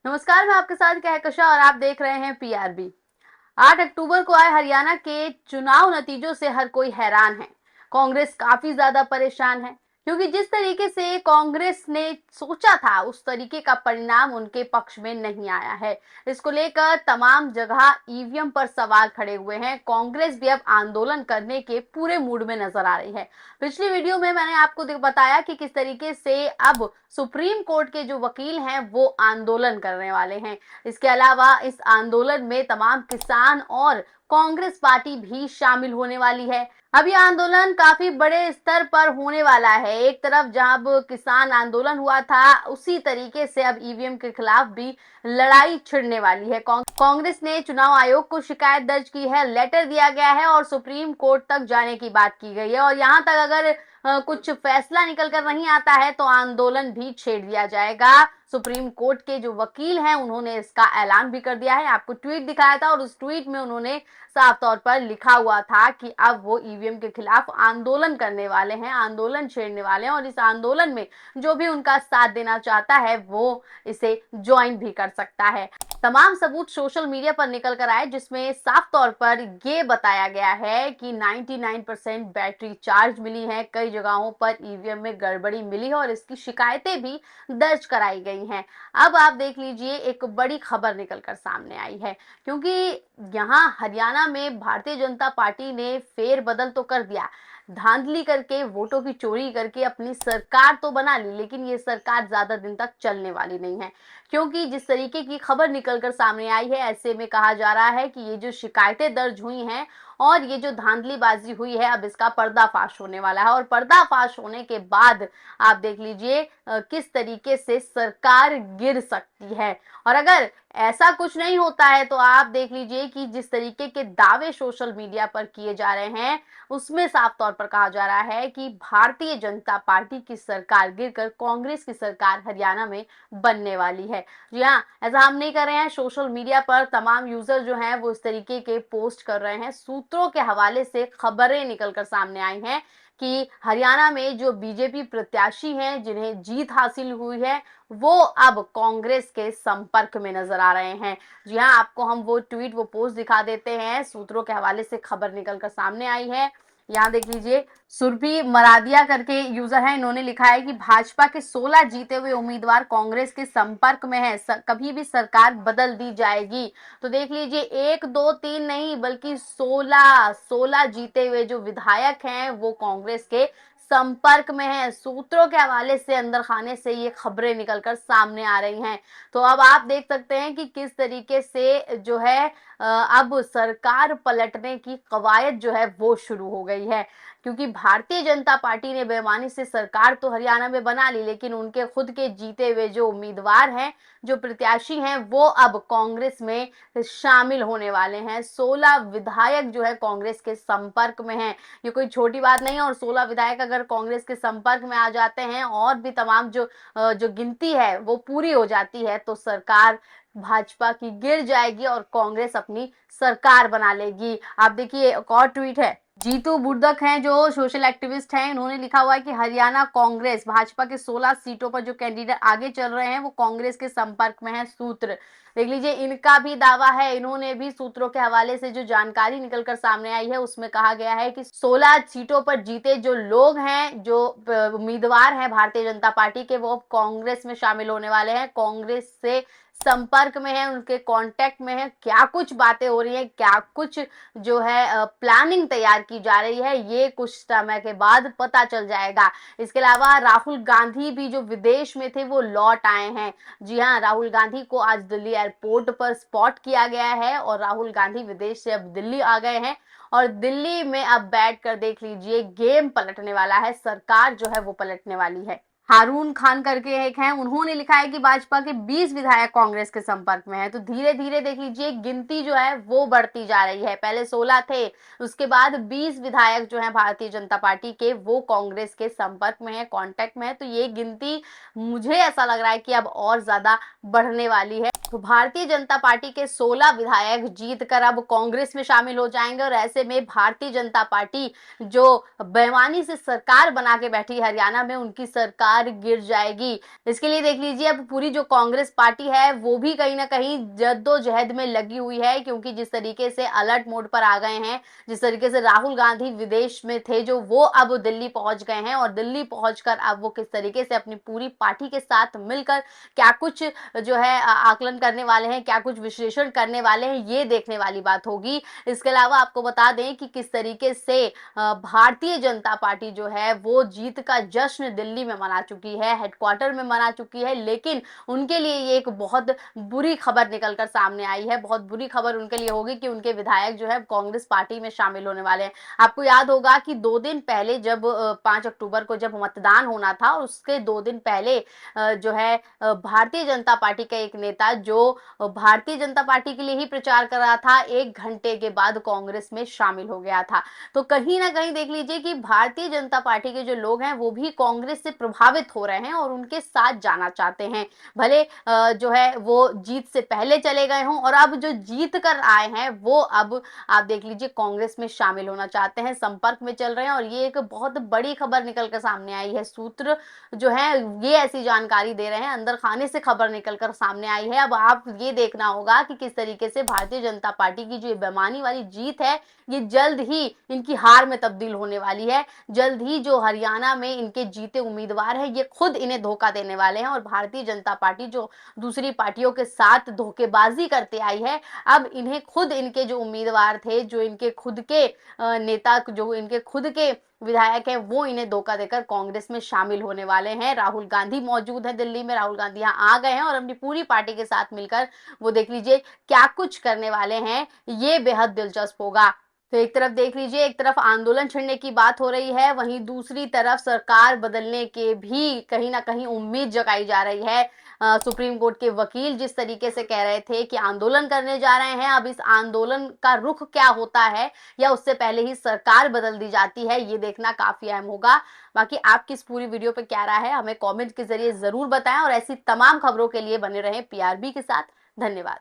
नमस्कार, मैं आपके साथ कहकशा और आप देख रहे हैं पीआरबी। 8 अक्टूबर को आए हरियाणा के चुनाव नतीजों से हर कोई हैरान है। कांग्रेस काफी ज्यादा परेशान है क्योंकि जिस तरीके से कांग्रेस ने सोचा था उस तरीके का परिणाम उनके पक्ष में नहीं आया है। इसको लेकर तमाम जगह ईवीएम पर सवाल खड़े हुए हैं। कांग्रेस भी अब आंदोलन करने के पूरे मूड में नजर आ रही है। पिछली वीडियो में मैंने आपको बताया कि किस तरीके से अब सुप्रीम कोर्ट के जो वकील हैं वो आंदोलन करने वाले हैं। इसके अलावा इस आंदोलन में तमाम किसान और कांग्रेस पार्टी भी शामिल होने वाली है। अब यह आंदोलन काफी बड़े स्तर पर होने वाला है। एक तरफ जहां अब किसान आंदोलन हुआ था, उसी तरीके से अब ईवीएम के खिलाफ भी लड़ाई छिड़ने वाली है। कांग्रेस ने चुनाव आयोग को शिकायत दर्ज की है, लेटर दिया गया है और सुप्रीम कोर्ट तक जाने की बात की गई है। और यहां तक अगर कुछ फैसला निकल कर नहीं आता है तो आंदोलन भी छेड़ दिया जाएगा। सुप्रीम कोर्ट के जो वकील हैं उन्होंने इसका ऐलान भी कर दिया है। आपको ट्वीट दिखाया था और उस ट्वीट में उन्होंने साफ तौर पर लिखा हुआ था कि अब वो ईवीएम के खिलाफ आंदोलन करने वाले हैं, आंदोलन छेड़ने वाले हैं और इस आंदोलन में जो भी उनका साथ देना चाहता है वो इसे ज्वाइन भी कर सकता है। तमाम सबूत सोशल मीडिया पर निकल कर आए जिसमें साफ तौर पर ये बताया गया है कि 99% बैटरी चार्ज मिली है, कई जगहों पर ईवीएम में गड़बड़ी मिली है और इसकी शिकायतें भी दर्ज कराई गई हैं। अब आप देख लीजिए, एक बड़ी खबर निकल कर सामने आई है क्योंकि यहाँ हरियाणा में भारतीय जनता पार्टी ने फेरबदल तो कर दिया, धांधली करके वोटों की चोरी करके अपनी सरकार तो बना ली, लेकिन ये सरकार ज्यादा दिन तक चलने वाली नहीं है। क्योंकि जिस तरीके की खबर निकलकर सामने आई है, ऐसे में कहा जा रहा है कि ये जो शिकायतें दर्ज हुई हैं और ये जो धांधलीबाजी हुई है, अब इसका पर्दाफाश होने वाला है और पर्दाफाश होने के बाद आप देख लीजिए किस तरीके से सरकार गिर सकती है। और अगर ऐसा कुछ नहीं होता है तो आप देख लीजिए कि जिस तरीके के दावे सोशल मीडिया पर किए जा रहे हैं उसमें साफ तौर पर कहा जा रहा है कि भारतीय जनता पार्टी की सरकार गिरकर कांग्रेस की सरकार हरियाणा में बनने वाली है। जी हाँ, ऐसा हम नहीं कर रहे हैं, सोशल मीडिया पर तमाम यूजर जो हैं वो इस तरीके के पोस्ट कर रहे हैं। सूत्रों के हवाले से खबरें निकलकर सामने आई हैं कि हरियाणा में जो बीजेपी प्रत्याशी हैं जिन्हें जीत हासिल हुई है वो अब कांग्रेस के संपर्क में नजर आ रहे हैं। जी हाँ, आपको हम वो ट्वीट वो पोस्ट दिखा देते हैं। सूत्रों के हवाले से खबर निकलकर सामने आई है। यहाँ देख लीजिए, सुरभि मरादिया करके यूजर है, इन्होंने लिखा है कि भाजपा के 16 जीते हुए उम्मीदवार कांग्रेस के संपर्क में है, कभी भी सरकार बदल दी जाएगी। तो देख लीजिए, 1 2 3 नहीं बल्कि 16 जीते हुए जो विधायक हैं वो कांग्रेस के संपर्क में है। सूत्रों के हवाले से अंदर खाने से ये खबरें निकलकर सामने आ रही हैं। तो अब आप देख सकते हैं कि किस तरीके से जो है अब सरकार पलटने की कवायद जो है वो शुरू हो गई है। क्योंकि भारतीय जनता पार्टी ने बेईमानी से सरकार तो हरियाणा में बना ली, लेकिन उनके खुद के जीते हुए जो उम्मीदवार हैं, जो प्रत्याशी हैं, वो अब कांग्रेस में शामिल होने वाले हैं। 16 विधायक जो है कांग्रेस के संपर्क में हैं। ये कोई छोटी बात नहीं है और 16 विधायक अगर कांग्रेस के संपर्क में आ जाते हैं और भी तमाम जो गिनती है वो पूरी हो जाती है तो सरकार भाजपा की गिर जाएगी और कांग्रेस अपनी सरकार बना लेगी। आप देखिए, एक और ट्वीट है, जीतू बुर्दक हैं जो सोशल एक्टिविस्ट हैं, इन्होंने लिखा हुआ है कि हरियाणा कांग्रेस भाजपा के 16 सीटों पर जो कैंडिडेट आगे चल रहे हैं वो कांग्रेस के संपर्क में है। सूत्र देख लीजिए, इनका भी दावा है, इन्होंने भी सूत्रों के हवाले से जो जानकारी निकलकर सामने आई है उसमें कहा गया है कि 16 सीटों पर जीते जो लोग हैं, जो उम्मीदवार हैं भारतीय जनता पार्टी के, वो कांग्रेस में शामिल होने वाले हैं, कांग्रेस से संपर्क में है, उनके कांटेक्ट में है। क्या कुछ बातें हो रही है, क्या कुछ जो है प्लानिंग तैयार की जा रही है, ये कुछ समय के बाद पता चल जाएगा। इसके अलावा राहुल गांधी भी जो विदेश में थे वो लौट आए हैं। जी हाँ, राहुल गांधी को आज दिल्ली एयरपोर्ट पर स्पॉट किया गया है और राहुल गांधी विदेश से अब दिल्ली आ गए हैं और दिल्ली में अब बैठकर देख लीजिए गेम पलटने वाला है, सरकार जो है वो पलटने वाली है। हारून खान करके एक हैं, उन्होंने लिखा है कि भाजपा के 20 विधायक कांग्रेस के संपर्क में है। तो धीरे धीरे देख लीजिए गिनती जो है वो बढ़ती जा रही है। पहले 16 थे, उसके बाद 20 विधायक जो हैं भारतीय जनता पार्टी के वो कांग्रेस के संपर्क में है, कांटेक्ट में है। तो ये गिनती मुझे ऐसा लग रहा है कि अब और ज्यादा बढ़ने वाली है। तो भारतीय जनता पार्टी के 16 विधायक जीत कर अब कांग्रेस में शामिल हो जाएंगे और ऐसे में भारतीय जनता पार्टी जो बेईमानी से सरकार बना के बैठी हरियाणा में, उनकी सरकार बार गिर जाएगी। इसके लिए देख लीजिए अब पूरी जो कांग्रेस पार्टी है वो भी कहीं ना कहीं जद्दोजहद में लगी हुई है, क्योंकि जिस तरीके से अलर्ट मोड पर आ गए हैं, जिस तरीके से राहुल गांधी विदेश में थे जो वो अब दिल्ली पहुंच गए हैं, और दिल्ली पहुंचकर अब वो किस तरीके से अपनी पूरी पार्टी के साथ मिलकर क्या कुछ जो है आकलन करने वाले हैं, क्या कुछ विश्लेषण करने वाले हैं, ये देखने वाली बात होगी। इसके अलावा आपको बता दें कि किस तरीके से भारतीय जनता पार्टी जो है वो जीत का जश्न दिल्ली में मना चुकी है, हेडक्वार्टर में मना चुकी है, लेकिन उनके लिए ये एक बहुत बुरी खबर निकलकर सामने आई है। बहुत बुरी खबर उनके लिए होगी कि उनके विधायक जो है कांग्रेस पार्टी में शामिल होने वाले हैं। आपको याद होगा कि 2 दिन पहले जब 5 अक्टूबर को जब मतदान होना था, उसके 2 दिन पहले जो है भारतीय जनता पार्टी का एक नेता जो भारतीय जनता पार्टी के लिए ही प्रचार कर रहा था, 1 घंटे के बाद कांग्रेस में शामिल हो गया था। तो कहीं ना कहीं देख लीजिए कि भारतीय जनता पार्टी के जो लोग हैं वो भी कांग्रेस से प्रभावित हो रहे हैं और उनके साथ जाना चाहते हैं। भले जो है वो जीत से पहले चले गए हों, और अब जो जीत कर आए हैं वो अब आप देख लीजिए कांग्रेस में शामिल होना चाहते हैं, संपर्क में चल रहे हैं। और ये एक बहुत बड़ी खबर निकल कर सामने आई है। सूत्र जो है ये ऐसी जानकारी दे रहे हैं, अंदर खाने से खबर निकलकर सामने आई है। अब आप ये देखना होगा कि किस तरीके से भारतीय जनता पार्टी की जो बेमानी वाली जीत है ये जल्द ही इनकी हार में तब्दील होने वाली है। जल्द ही जो हरियाणा में इनके जीते उम्मीदवार हैं ये खुद इन्हें धोखा देने वाले हैं, और भारतीय जनता पार्टी जो दूसरी पार्टियों के साथ धोखेबाजी करते आई है, अब इन्हें खुद इनके जो उम्मीदवार थे, जो इनके खुद के नेता, जो इनके खुद के विधायक हैं, वो इन्हें धोखा देकर कांग्रेस में शामिल होने वाले हैं। राहुल गांधी मौजूद है दिल्ली में, राहुल गांधी यहाँ आ गए हैं और अपनी पूरी पार्टी के साथ मिलकर वो देख लीजिए क्या कुछ करने वाले हैं, ये बेहद दिलचस्प होगा। तो एक तरफ देख लीजिए, एक तरफ आंदोलन छिड़ने की बात हो रही है, वहीं दूसरी तरफ सरकार बदलने के भी कहीं ना कहीं उम्मीद जगाई जा रही है। सुप्रीम कोर्ट के वकील जिस तरीके से कह रहे थे कि आंदोलन करने जा रहे हैं, अब इस आंदोलन का रुख क्या होता है, या उससे पहले ही सरकार बदल दी जाती है, ये देखना काफी अहम होगा। बाकी आपकी इस पूरी वीडियो पे क्या राय है हमें कमेंट के जरिए जरूर बताएं, और ऐसी तमाम खबरों के लिए बने रहें पीआरबी के साथ। धन्यवाद।